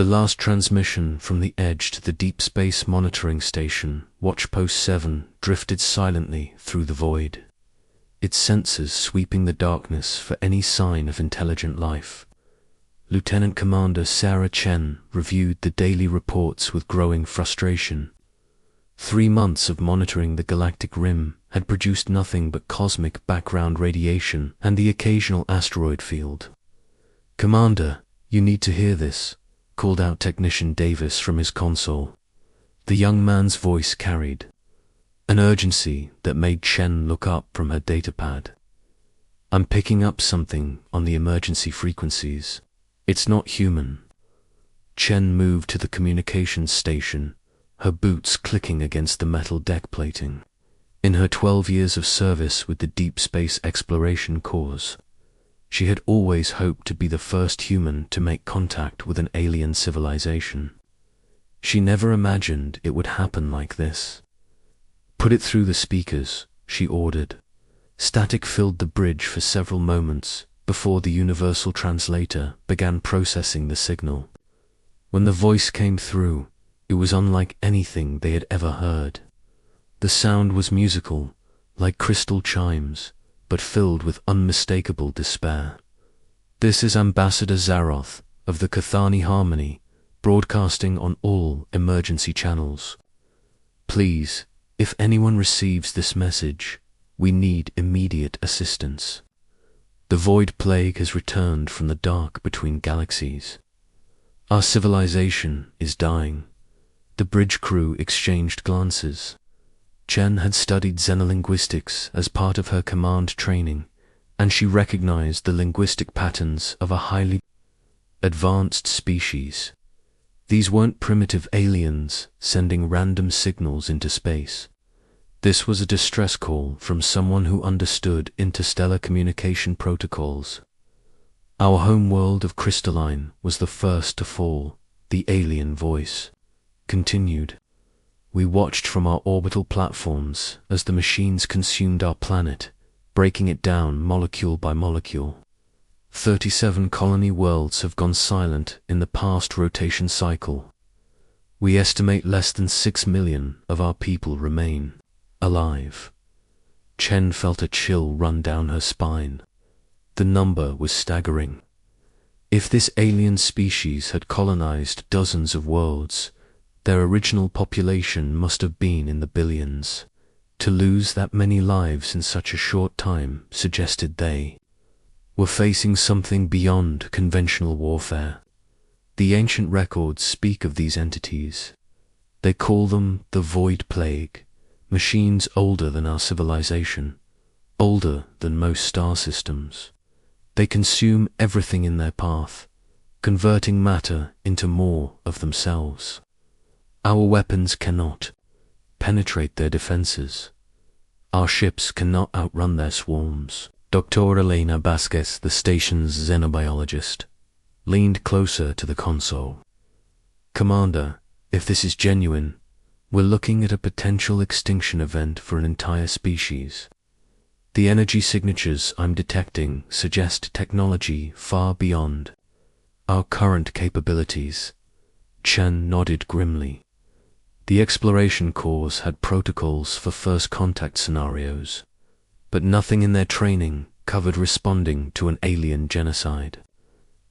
The last transmission from the Edge to the Deep Space Monitoring Station, Watchpost 7, drifted silently through the void, its sensors sweeping the darkness for any sign of intelligent life. Lieutenant Commander Sarah Chen reviewed the daily reports with growing frustration. 3 months of monitoring the galactic rim had produced nothing but cosmic background radiation and the occasional asteroid field. "Commander, you need to hear this," called out Technician Davis from his console. The young man's voice carried an urgency that made Chen look up from her datapad. "I'm picking up something on the emergency frequencies. It's not human." Chen moved to the communications station, her boots clicking against the metal deck plating. In her 12 years of service with the Deep Space Exploration Corps, she had always hoped to be the first human to make contact with an alien civilization. She never imagined it would happen like this. "Put it through the speakers," she ordered. Static filled the bridge for several moments before the universal translator began processing the signal. When the voice came through, it was unlike anything they had ever heard. The sound was musical, like crystal chimes, but filled with unmistakable despair. "This is Ambassador Zaroth of the Cathani Harmony, broadcasting on all emergency channels. Please, if anyone receives this message, we need immediate assistance. The void plague has returned from the dark between galaxies. Our civilization is dying." The bridge crew exchanged glances. Chen had studied xenolinguistics as part of her command training, and she recognized the linguistic patterns of a highly advanced species. These weren't primitive aliens sending random signals into space. This was a distress call from someone who understood interstellar communication protocols. "Our homeworld of crystalline was the first to fall," the alien voice continued. "We watched from our orbital platforms as the machines consumed our planet, breaking it down molecule by molecule. 37 colony worlds have gone silent in the past rotation cycle. We estimate less than 6 million of our people remain alive." Chen felt a chill run down her spine. The number was staggering. If this alien species had colonized dozens of worlds, their original population must have been in the billions. To lose that many lives in such a short time suggested they were facing something beyond conventional warfare. The ancient records speak of these entities. They call them the Void Plague, machines older than our civilization, older than most star systems. They consume everything in their path, converting matter into more of themselves. Our weapons cannot penetrate their defenses. Our ships cannot outrun their swarms. Dr. Elena Vasquez, the station's xenobiologist, leaned closer to the console. "Commander, if this is genuine, we're looking at a potential extinction event for an entire species. The energy signatures I'm detecting suggest technology far beyond our current capabilities." Chen nodded grimly. The Exploration Corps had protocols for first contact scenarios, but nothing in their training covered responding to an alien genocide.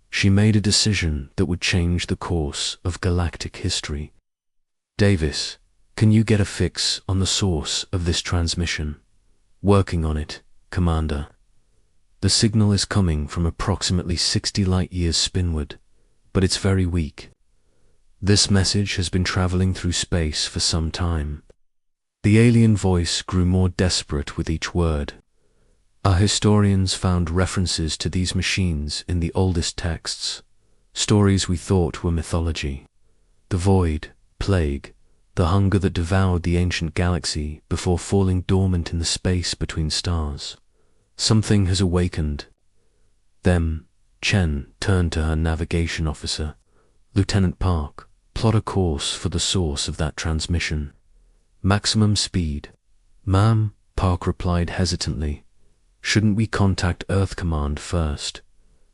She made a decision that would change the course of galactic history. "Davis, can you get a fix on the source of this transmission?" "Working on it, Commander. The signal is coming from approximately 60 light-years spinward, but it's very weak. This message has been traveling through space for some time." The alien voice grew more desperate with each word. "Our historians found references to these machines in the oldest texts, stories we thought were mythology. The void, plague, the hunger that devoured the ancient galaxy before falling dormant in the space between stars. Something has awakened them." Chen turned to her navigation officer. "Lieutenant Park, plot a course for the source of that transmission. Maximum speed." "Ma'am," Park replied hesitantly, "shouldn't we contact Earth Command first?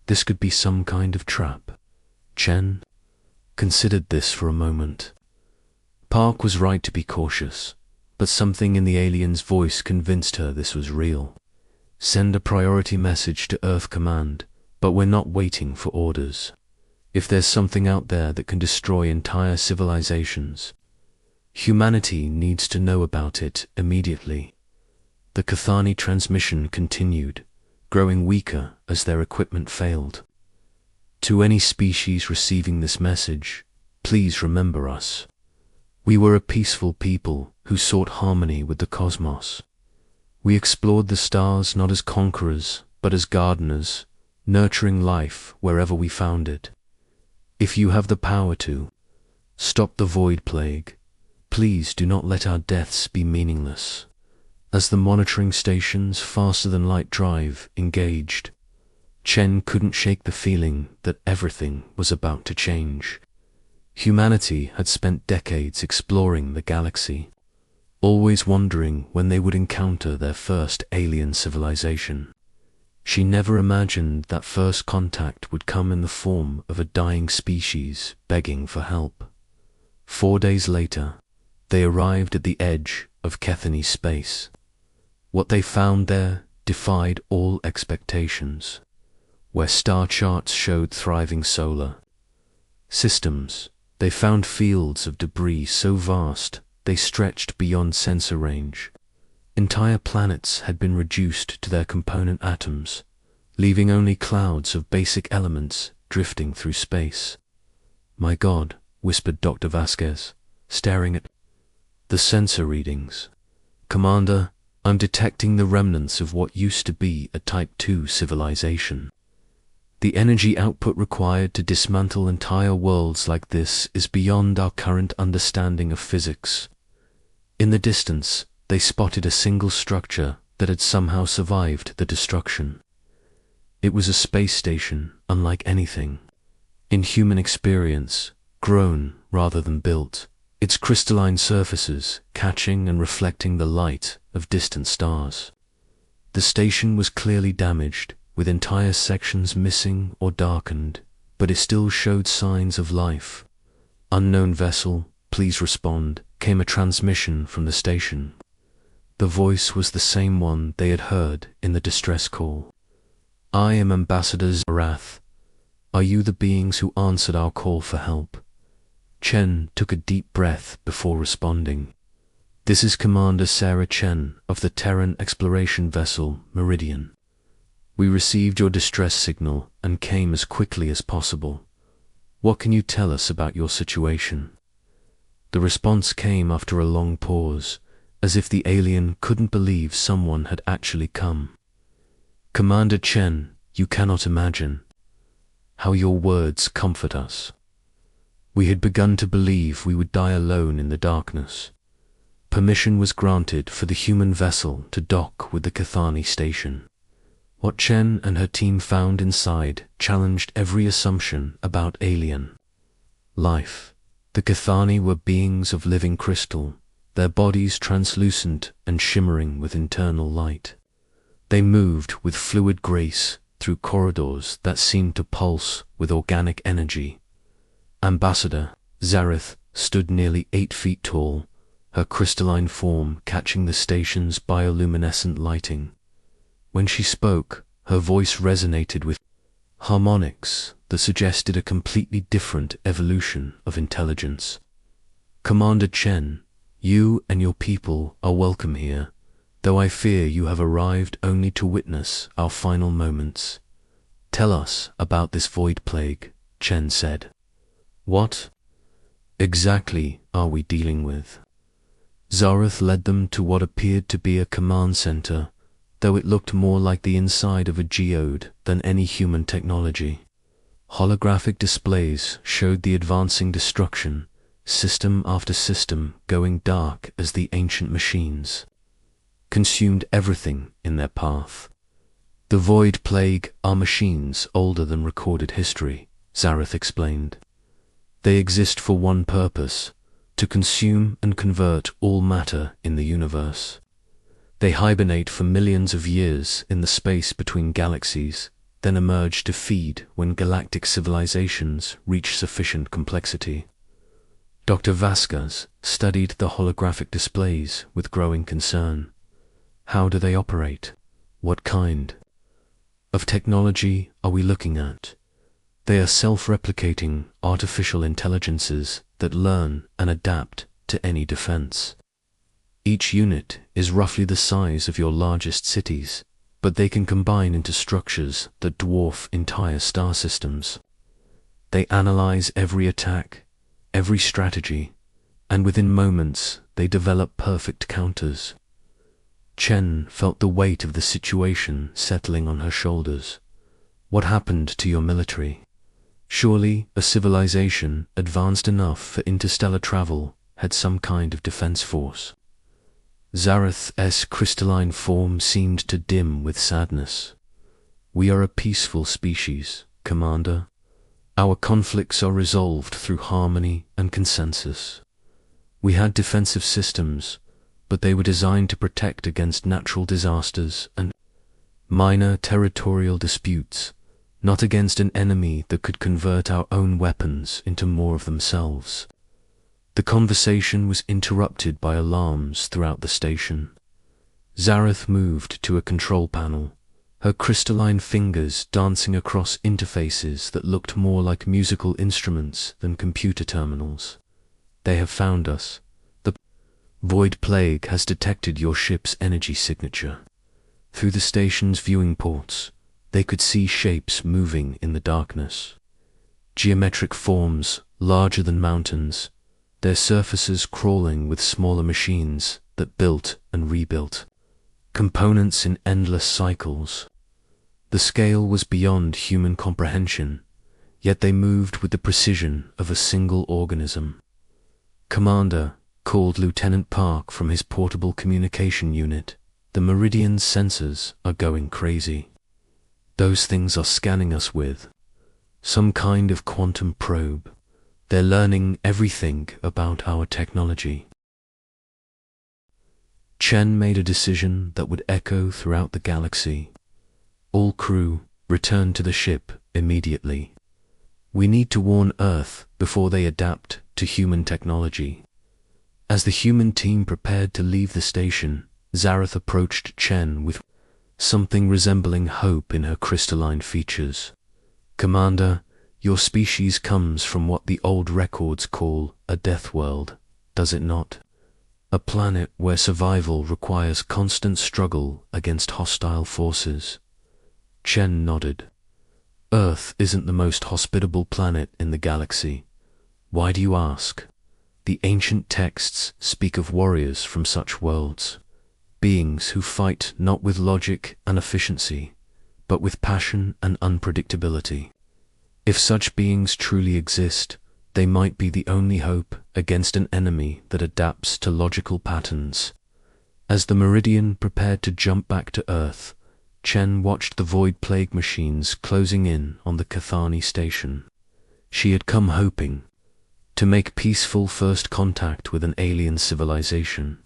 This could be some kind of trap." "Chen, considered this for a moment. Park was right to be cautious, but something in the alien's voice convinced her this was real. Send a priority message to Earth Command, but we're not waiting for orders. If there's something out there that can destroy entire civilizations, humanity needs to know about it immediately. The Cathani transmission continued, growing weaker as their equipment failed. To any species receiving this message, please remember us. We were a peaceful people who sought harmony with the cosmos. We explored the stars not as conquerors, but as gardeners, nurturing life wherever we found it. If you have the power to stop the void plague, please do not let our deaths be meaningless. As the monitoring station's faster-than-light drive engaged, Chen couldn't shake the feeling that everything was about to change. Humanity had spent decades exploring the galaxy, always wondering when they would encounter their first alien civilization. She never imagined that first contact would come in the form of a dying species begging for help. 4 days later, they arrived at the edge of Cathani space. What they found there defied all expectations. Where star charts showed thriving solar systems, they found fields of debris so vast they stretched beyond sensor range. Entire planets had been reduced to their component atoms, leaving only clouds of basic elements drifting through space. "My God," whispered Dr. Vasquez, staring at the sensor readings. "Commander, I'm detecting the remnants of what used to be a Type 2 civilization. The energy output required to dismantle entire worlds like this is beyond our current understanding of physics." In the distance, they spotted a single structure that had somehow survived the destruction. It was a space station unlike anything in human experience, grown rather than built, its crystalline surfaces catching and reflecting the light of distant stars. The station was clearly damaged, with entire sections missing or darkened, but it still showed signs of life. "Unknown vessel, please respond," came a transmission from the station. The voice was the same one they had heard in the distress call. "I am Ambassador Zarath. Are you the beings who answered our call for help?" Chen took a deep breath before responding. "This is Commander Sarah Chen of the Terran exploration vessel Meridian. We received your distress signal and came as quickly as possible. What can you tell us about your situation?" The response came after a long pause, as if the alien couldn't believe someone had actually come. "Commander Chen, you cannot imagine how your words comfort us. We had begun to believe we would die alone in the darkness. Permission was granted for the human vessel to dock with the Cathani station. What Chen and her team found inside challenged every assumption about alien life. The Cathani were beings of living crystal, their bodies translucent and shimmering with internal light. They moved with fluid grace through corridors that seemed to pulse with organic energy. Ambassador Zarath stood nearly 8 feet tall, her crystalline form catching the station's bioluminescent lighting. When she spoke, her voice resonated with harmonics that suggested a completely different evolution of intelligence. "Commander Chen, you and your people are welcome here, though I fear you have arrived only to witness our final moments. Tell us about this void plague," Chen said. "What exactly are we dealing with?" Zarath led them to what appeared to be a command center, though it looked more like the inside of a geode than any human technology. Holographic displays showed the advancing destruction, system after system going dark as the ancient machines consumed everything in their path. "The void plague are machines older than recorded history," Zarath explained. "They exist for one purpose, to consume and convert all matter in the universe. They hibernate for millions of years in the space between galaxies, then emerge to feed when galactic civilizations reach sufficient complexity. Dr. Vasquez studied the holographic displays with growing concern. How do they operate? What kind of technology are we looking at? They are self-replicating artificial intelligences that learn and adapt to any defense. Each unit is roughly the size of your largest cities, but they can combine into structures that dwarf entire star systems. They analyze every attack, every strategy, and within moments they develop perfect counters. Chen felt the weight of the situation settling on her shoulders. What happened to your military? Surely a civilization advanced enough for interstellar travel had some kind of defense force. Zareth's crystalline form seemed to dim with sadness. We are a peaceful species, Commander. Our conflicts are resolved through harmony and consensus. We had defensive systems, but they were designed to protect against natural disasters and minor territorial disputes, not against an enemy that could convert our own weapons into more of themselves. The conversation was interrupted by alarms throughout the station. Zareth moved to a control panel, her crystalline fingers dancing across interfaces that looked more like musical instruments than computer terminals. They have found us. The Void Plague has detected your ship's energy signature. Through the station's viewing ports, they could see shapes moving in the darkness. Geometric forms larger than mountains, their surfaces crawling with smaller machines that built and rebuilt, components in endless cycles. The scale was beyond human comprehension, yet they moved with the precision of a single organism. Commander called Lieutenant Park from his portable communication unit. The Meridian's sensors are going crazy. Those things are scanning us with some kind of quantum probe. They're learning everything about our technology. Chen made a decision that would echo throughout the galaxy. All crew, return to the ship immediately. We need to warn Earth before they adapt to human technology. As the human team prepared to leave the station, Zareth approached Chen with something resembling hope in her crystalline features. Commander, your species comes from what the old records call a death world, does it not? A planet where survival requires constant struggle against hostile forces. Chen nodded. Earth isn't the most hospitable planet in the galaxy. Why do you ask? The ancient texts speak of warriors from such worlds, beings who fight not with logic and efficiency, but with passion and unpredictability. If such beings truly exist, they might be the only hope against an enemy that adapts to logical patterns. As the Meridian prepared to jump back to Earth, Chen watched the Void Plague machines closing in on the Cathani station. She had come hoping to make peaceful first contact with an alien civilization.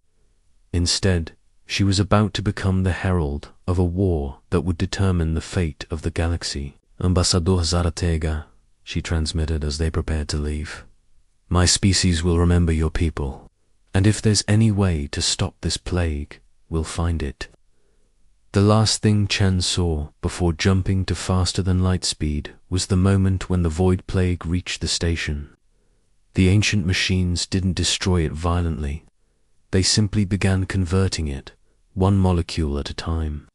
Instead, she was about to become the herald of a war that would determine the fate of the galaxy. Ambassador Zaratega, she transmitted as they prepared to leave. My species will remember your people, and if there's any way to stop this plague, we'll find it. The last thing Chen saw before jumping to faster than light speed was the moment when the Void Plague reached the station. The ancient machines didn't destroy it violently. They simply began converting it, one molecule at a time,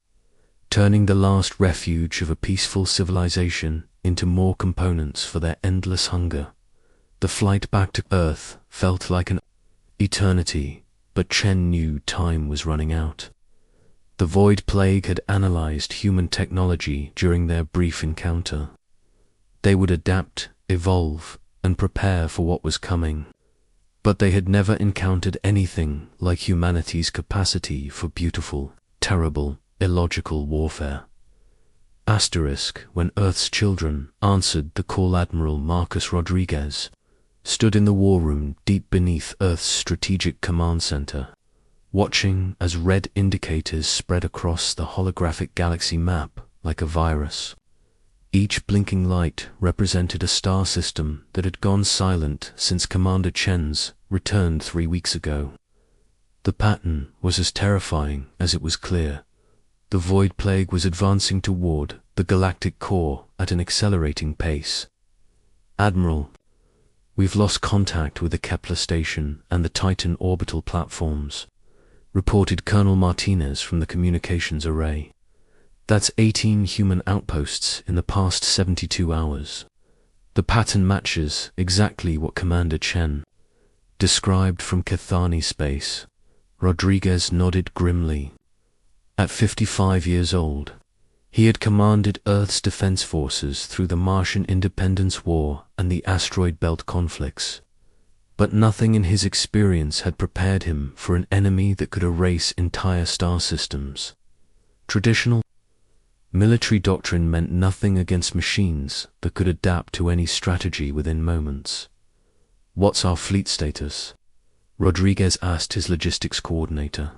turning the last refuge of a peaceful civilization into more components for their endless hunger. The flight back to Earth felt like an eternity, but Chen knew time was running out. The Void Plague had analyzed human technology during their brief encounter. They would adapt, evolve, and prepare for what was coming. But they had never encountered anything like humanity's capacity for beautiful, terrible, illogical warfare. When Earth's children answered the call, Admiral Marcus Rodriguez stood in the war room deep beneath Earth's strategic command center, watching as red indicators spread across the holographic galaxy map like a virus. Each blinking light represented a star system that had gone silent since Commander Chen's return 3 weeks ago. The pattern was as terrifying as it was clear. The Void Plague was advancing toward the galactic core at an accelerating pace. "Admiral, we've lost contact with the Kepler station and the Titan orbital platforms," reported Colonel Martinez from the communications array. "That's 18 human outposts in the past 72 hours. The pattern matches exactly what Commander Chen described from Cathani space." Rodriguez nodded grimly. At 55 years old, he had commanded Earth's defense forces through the Martian Independence War and the asteroid belt conflicts. But nothing in his experience had prepared him for an enemy that could erase entire star systems. Traditional military doctrine meant nothing against machines that could adapt to any strategy within moments. "What's our fleet status?" Rodriguez asked his logistics coordinator.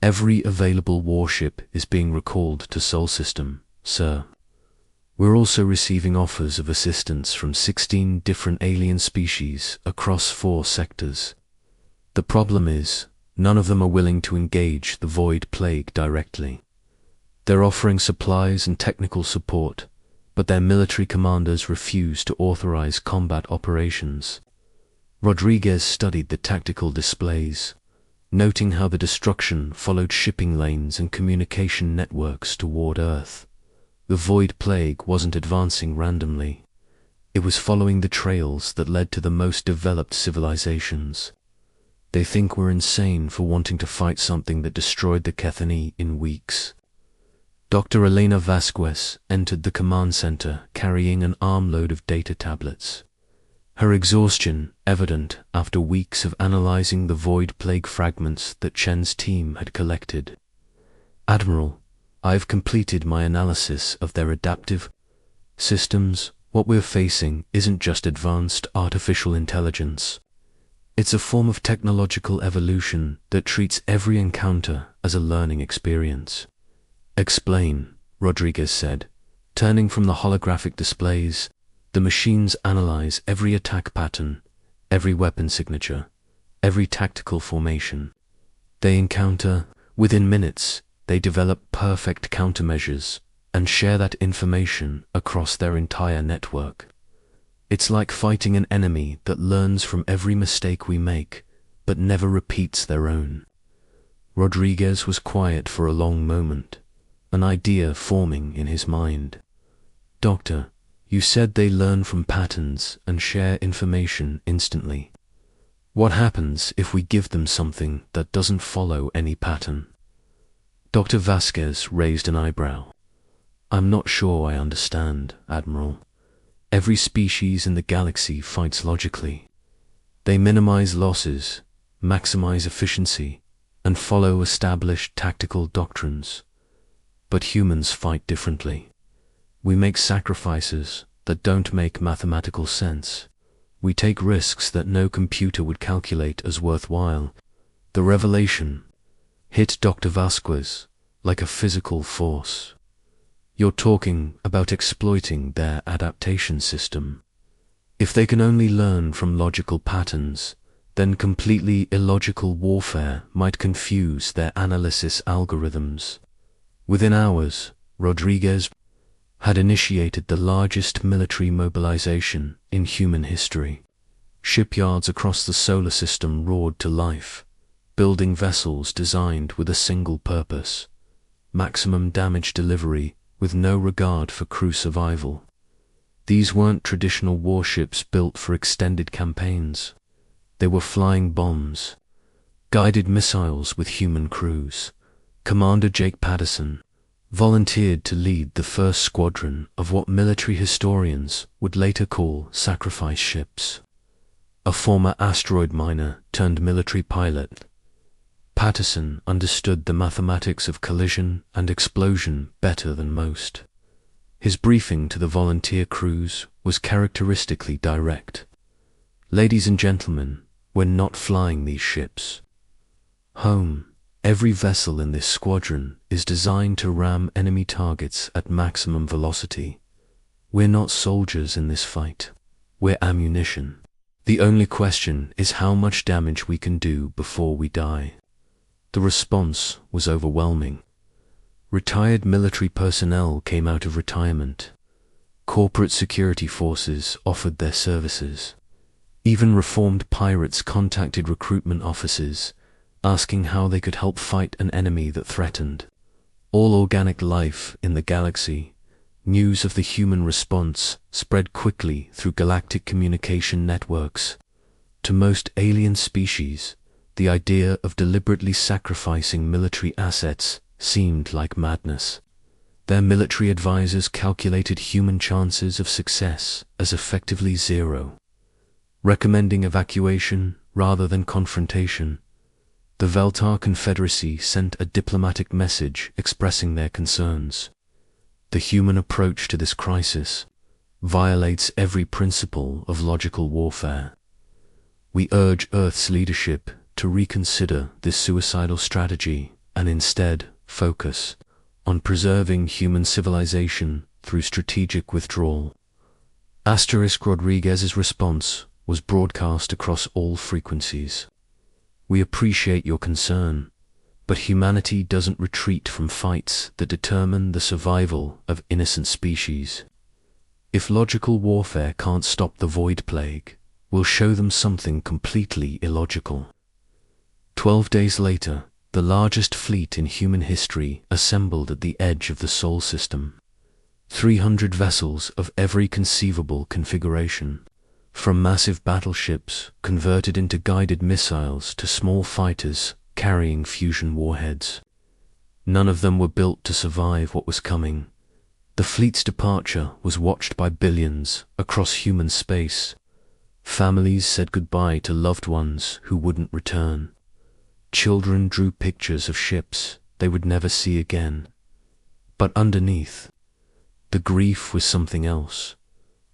"Every available warship is being recalled to Sol System, sir. We're also receiving offers of assistance from 16 different alien species across 4 sectors. The problem is, none of them are willing to engage the Void Plague directly. They're offering supplies and technical support, but their military commanders refuse to authorize combat operations." Rodriguez studied the tactical displays, noting how the destruction followed shipping lanes and communication networks toward Earth. The Void Plague wasn't advancing randomly. It was following the trails that led to the most developed civilizations. "They think we're insane for wanting to fight something that destroyed the Kethani in weeks." Dr. Elena Vasquez entered the command center carrying an armload of data tablets. Her exhaustion evident after weeks of analyzing the Void Plague fragments that Chen's team had collected. "Admiral, I've completed my analysis of their adaptive systems. What we're facing isn't just advanced artificial intelligence. It's a form of technological evolution that treats every encounter as a learning experience." "Explain," Rodriguez said. Turning from the holographic displays, the machines analyze every attack pattern, every weapon signature, every tactical formation they encounter. Within minutes, they develop perfect countermeasures and share that information across their entire network. It's like fighting an enemy that learns from every mistake we make, but never repeats their own. Rodriguez was quiet for a long moment, an idea forming in his mind. "Doctor, you said they learn from patterns and share information instantly. What happens if we give them something that doesn't follow any pattern?" Dr. Vasquez raised an eyebrow. "I'm not sure I understand, Admiral. Every species in the galaxy fights logically. They minimize losses, maximize efficiency, and follow established tactical doctrines. But humans fight differently. We make sacrifices that don't make mathematical sense. We take risks that no computer would calculate as worthwhile." The revelation hit Dr. Vasquez like a physical force. "You're talking about exploiting their adaptation system. If they can only learn from logical patterns, then completely illogical warfare might confuse their analysis algorithms." Within hours, Rodriguez had initiated the largest military mobilization in human history. Shipyards across the solar system roared to life, building vessels designed with a single purpose: maximum damage delivery with no regard for crew survival. These weren't traditional warships built for extended campaigns. They were flying bombs, guided missiles with human crews. Commander Jake Patterson volunteered to lead the first squadron of what military historians would later call sacrifice ships. A former asteroid miner turned military pilot, Patterson understood the mathematics of collision and explosion better than most. His briefing to the volunteer crews was characteristically direct. "Ladies and gentlemen, we're not flying these ships home. Every vessel in this squadron is designed to ram enemy targets at maximum velocity. We're not soldiers in this fight. We're ammunition. The only question is how much damage we can do before we die. The response was overwhelming. Retired military personnel came out of retirement. Corporate security forces offered their services. Even reformed pirates contacted recruitment offices, asking how they could help fight an enemy that threatened all organic life in the galaxy. News of the human response spread quickly through galactic communication networks. To most alien species, the idea of deliberately sacrificing military assets seemed like madness. Their military advisors calculated human chances of success as effectively zero, recommending evacuation rather than confrontation. The Veltar Confederacy sent a diplomatic message expressing their concerns. The human approach to this crisis violates every principle of logical warfare. We urge Earth's leadership to reconsider this suicidal strategy and instead focus on preserving human civilization through strategic withdrawal. Rodriguez's response was broadcast across all frequencies. We appreciate your concern, but humanity doesn't retreat from fights that determine the survival of innocent species. If logical warfare can't stop the Void Plague, we'll show them something completely illogical. 12 days later, the largest fleet in human history assembled at the edge of the Sol system. 300 vessels of every conceivable configuration, from massive battleships converted into guided missiles to small fighters carrying fusion warheads. None of them were built to survive what was coming. The fleet's departure was watched by billions across human space. Families said goodbye to loved ones who wouldn't return. Children drew pictures of ships they would never see again. But underneath, the grief was something else.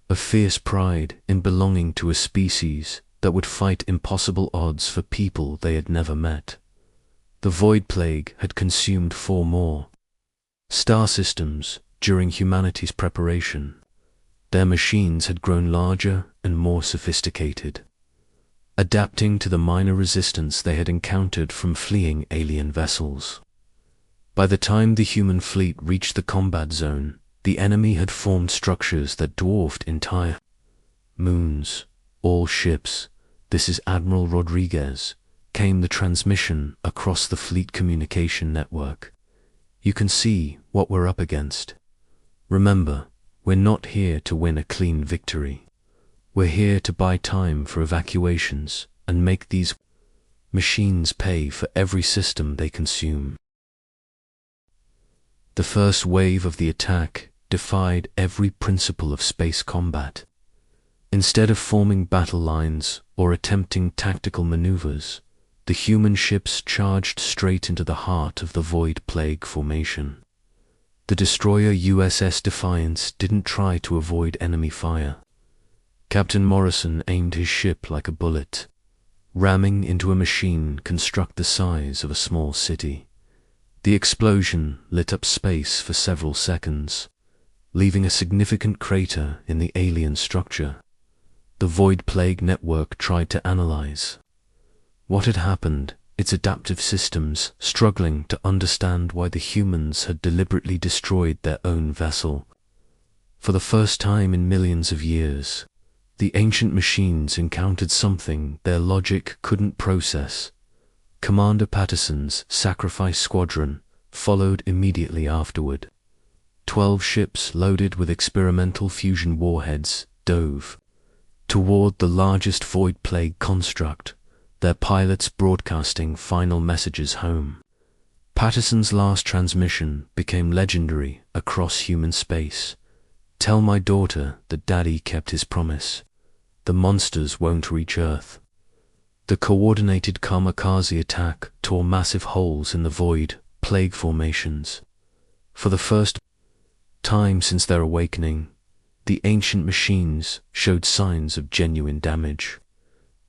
A fierce pride in belonging to a species that would fight impossible odds for people they had never met. The Void Plague had consumed 4 more star systems during humanity's preparation. Their machines had grown larger and more sophisticated, adapting to the minor resistance they had encountered from fleeing alien vessels. By the time the human fleet reached the combat zone, the enemy had formed structures that dwarfed entire moons. All ships, this is Admiral Rodriguez, came the transmission across the fleet communication network. You can see what we're up against. Remember, we're not here to win a clean victory. We're here to buy time for evacuations and make these machines pay for every system they consume. The first wave of the attack defied every principle of space combat. Instead of forming battle lines or attempting tactical maneuvers, the human ships charged straight into the heart of the Void Plague formation. The destroyer USS Defiance didn't try to avoid enemy fire. Captain Morrison aimed his ship like a bullet, ramming into a machine construct the size of a small city. The explosion lit up space for several seconds, leaving a significant crater in the alien structure. The Void Plague network tried to analyze what had happened, its adaptive systems struggling to understand why the humans had deliberately destroyed their own vessel. For the first time in millions of years, the ancient machines encountered something their logic couldn't process. Commander Patterson's Sacrifice Squadron followed immediately afterward. 12 ships loaded with experimental fusion warheads dove toward the largest Void Plague construct, their pilots broadcasting final messages home. Patterson's last transmission became legendary across human space. "Tell my daughter that Daddy kept his promise. The monsters won't reach Earth." The coordinated kamikaze attack tore massive holes in the Void Plague formations. For the first time since their awakening, the ancient machines showed signs of genuine damage.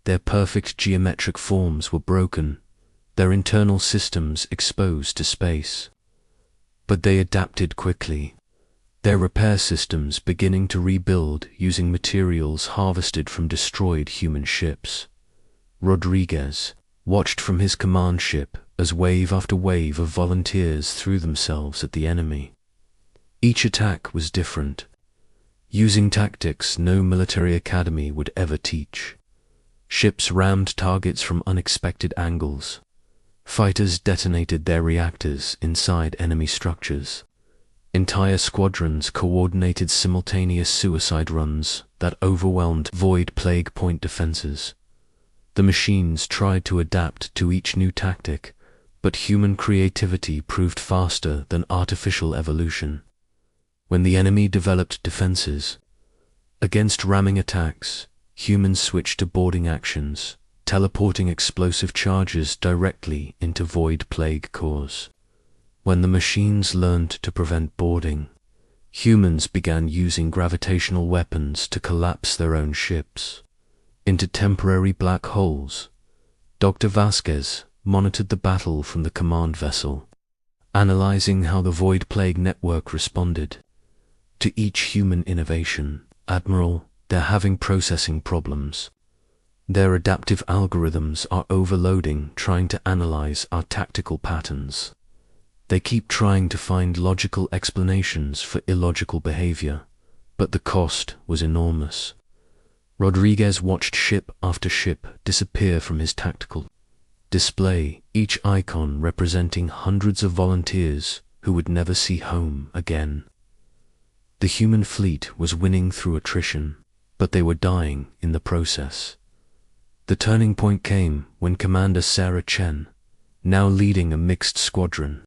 Their perfect geometric forms were broken, their internal systems exposed to space. But they adapted quickly. their repair systems beginning to rebuild using materials harvested from destroyed human ships. Rodriguez watched from his command ship as wave after wave of volunteers threw themselves at the enemy. Each attack was different, using tactics no military academy would ever teach. Ships rammed targets from unexpected angles. Fighters detonated their reactors inside enemy structures. Entire squadrons coordinated simultaneous suicide runs that overwhelmed Void Plague Point defenses. The machines tried to adapt to each new tactic, but human creativity proved faster than artificial evolution. When the enemy developed defenses against ramming attacks, humans switched to boarding actions, teleporting explosive charges directly into Void Plague cores. When the machines learned to prevent boarding, humans began using gravitational weapons to collapse their own ships into temporary black holes. Dr. Vasquez monitored the battle from the command vessel, analyzing how the Void Plague network responded to each human innovation. "Admiral, they're having processing problems. Their adaptive algorithms are overloading trying to analyze our tactical patterns. They keep trying to find logical explanations for illogical behavior, but the cost was enormous." Rodriguez watched ship after ship disappear from his tactical display, each icon representing hundreds of volunteers who would never see home again. The human fleet was winning through attrition, but they were dying in the process. The turning point came when Commander Sarah Chen, now leading a mixed squadron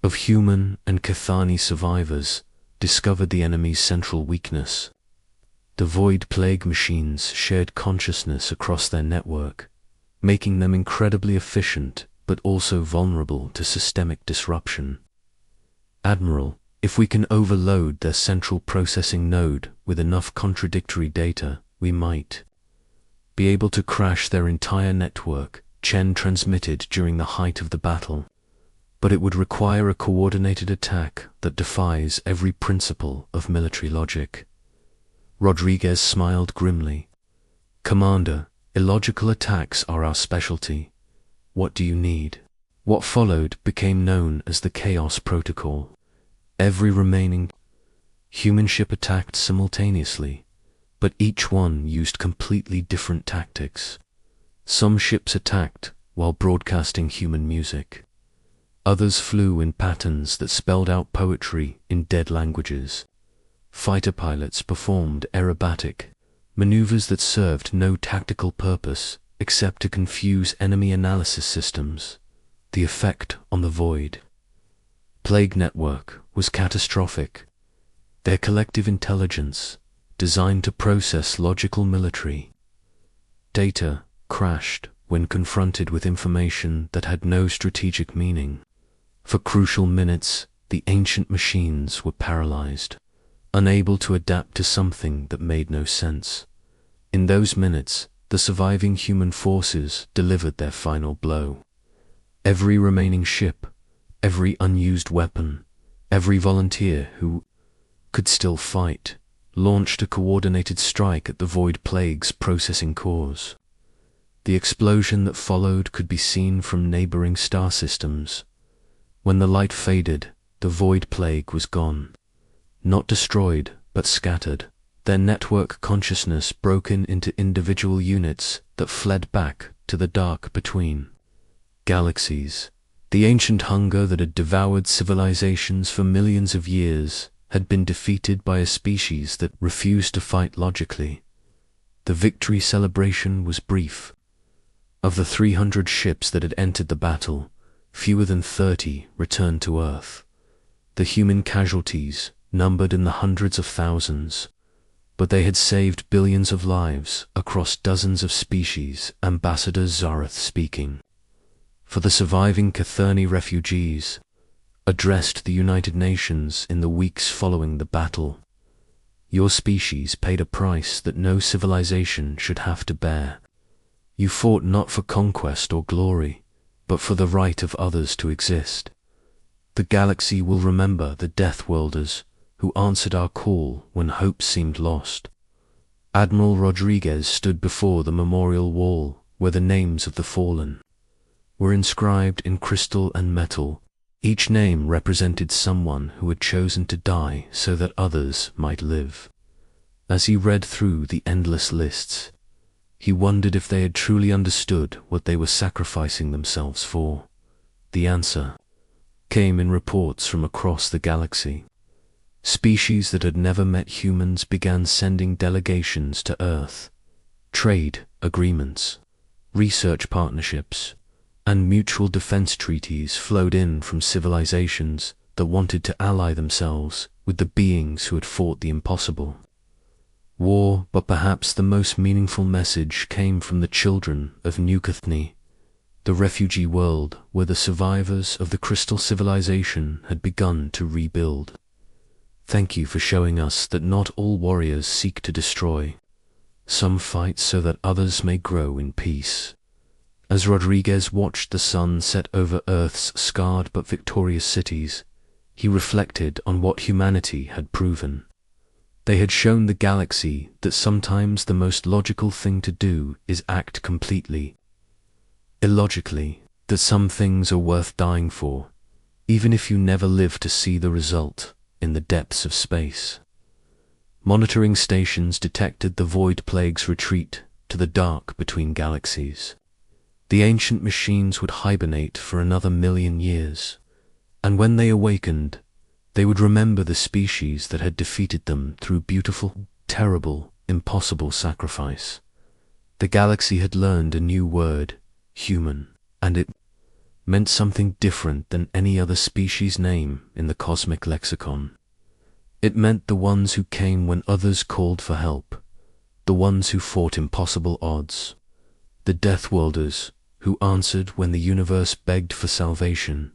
of human and Cathani survivors, discovered the enemy's central weakness. The Void Plague machines shared consciousness across their network, making them incredibly efficient but also vulnerable to systemic disruption. "Admiral, if we can overload their central processing node with enough contradictory data, we might be able to crash their entire network," Chen transmitted during the height of the battle. "But it would require a coordinated attack that defies every principle of military logic." Rodriguez smiled grimly. "Commander, illogical attacks are our specialty. What do you need?" What followed became known as the Chaos Protocol. Every remaining human ship attacked simultaneously, but each one used completely different tactics. Some ships attacked while broadcasting human music. Others flew in patterns that spelled out poetry in dead languages. Fighter pilots performed aerobatic maneuvers that served no tactical purpose except to confuse enemy analysis systems. The effect on the Void Plague network was catastrophic. Their collective intelligence, designed to process logical military data, crashed when confronted with information that had no strategic meaning. For crucial minutes, the ancient machines were paralyzed, unable to adapt to something that made no sense. In those minutes, the surviving human forces delivered their final blow. Every remaining ship, every unused weapon, every volunteer who could still fight, launched a coordinated strike at the Void Plague's processing cores. The explosion that followed could be seen from neighboring star systems. When the light faded, the Void Plague was gone. Not destroyed, but scattered, their network consciousness broken into individual units that fled back to the dark between galaxies. The ancient hunger that had devoured civilizations for millions of years had been defeated by a species that refused to fight logically. The victory celebration was brief. Of the 300 ships that had entered the battle, fewer than 30 returned to Earth. The human casualties numbered in the hundreds of thousands, but they had saved billions of lives across dozens of species, Ambassador Zareth speaking. For the surviving Cathani refugees, addressed the United Nations in the weeks following the battle, your species paid a price that no civilization should have to bear. You fought not for conquest or glory, but for the right of others to exist. The galaxy will remember the Deathworlders who answered our call when hope seemed lost. Admiral Rodriguez stood before the memorial wall where the names of the fallen were inscribed in crystal and metal. Each name represented someone who had chosen to die so that others might live. As he read through the endless lists, he wondered if they had truly understood what they were sacrificing themselves for. The answer came in reports from across the galaxy. Species that had never met humans began sending delegations to Earth. Trade agreements, research partnerships, and mutual defense treaties flowed in from civilizations that wanted to ally themselves with the beings who had fought the impossible. War, but perhaps the most meaningful message came from the children of New Cathni, the refugee world where the survivors of the Crystal Civilization had begun to rebuild. Thank you for showing us that not all warriors seek to destroy. Some fight so that others may grow in peace. As Rodriguez watched the sun set over Earth's scarred but victorious cities, he reflected on what humanity had proven. They had shown the galaxy that sometimes the most logical thing to do is act completely illogically, that some things are worth dying for, even if you never live to see the result in the depths of space. Monitoring stations detected the Void Plague's retreat to the dark between galaxies. The ancient machines would hibernate for another 1,000,000 years, and when they awakened, they would remember the species that had defeated them through beautiful, terrible, impossible sacrifice. The galaxy had learned a new word, human, and it meant something different than any other species name in the cosmic lexicon. It meant the ones who came when others called for help, the ones who fought impossible odds, the Deathworlders who answered when the universe begged for salvation.